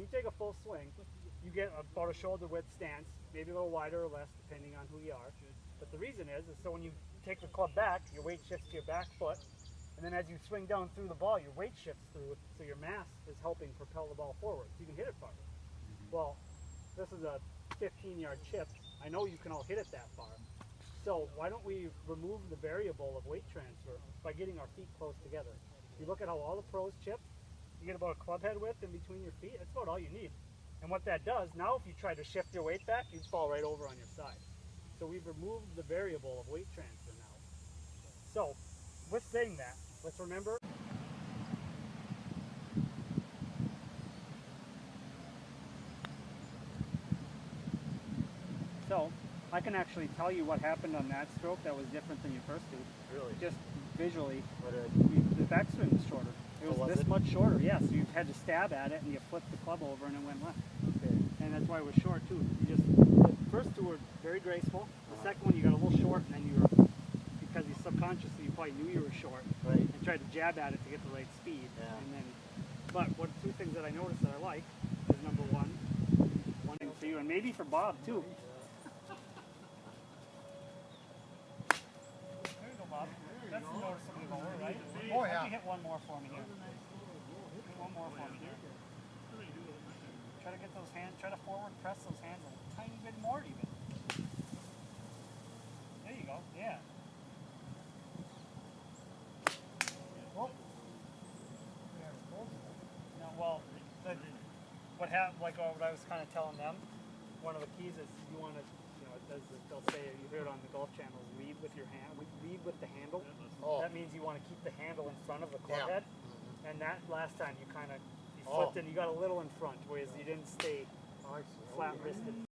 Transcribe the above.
you take a full swing, you get about a shoulder width stance, maybe a little wider or less depending on who you are. But the reason is so when you take the club back, your weight shifts to your back foot, and then as you swing down through the ball, your weight shifts through it, so your mass is helping propel the ball forward, so you can hit it farther. Well, this is a 15-yard chip. I know you can all hit it that far. So why don't we remove the variable of weight transfer by getting our feet close together? You look at how all the pros chip, you get about a club head width in between your feet. That's about all you need. And what that does, now if you try to shift your weight back, you'd fall right over on your side. So we've removed the variable of weight transfer now. So with saying that, let's remember. So I can actually tell you what happened on that stroke that was different than your first two. Really? Just visually. What the backswing was shorter. It was this much shorter, yeah. So you had to stab at it and you flipped the club over and it went left. Okay. And that's why it was short too. The first two were very graceful. The second one you got a little short and then you were, because you subconsciously you probably knew you were short. Right. And tried to jab at it to get the right speed. Yeah. And then, but what two things that I noticed that I like is number one thing for you and maybe for Bob too. There you go, Bob. That's a noticeable lower, right? Oh, yeah. Why don't you hit one more for me here? Hit one more for me here. Try to get those hands, try to forward press those hands a tiny bit more even. There you go, yeah. Whoa. No, well, what I was kind of telling them, one of the keys is you want to, they'll say, you hear it on the golf channels, lead with your hand, lead with the handle. Oh. That means you want to keep the handle in front of the club Yeah. head. And that last time you kind of flipped and you got a little in front, whereas you didn't stay flat wristed.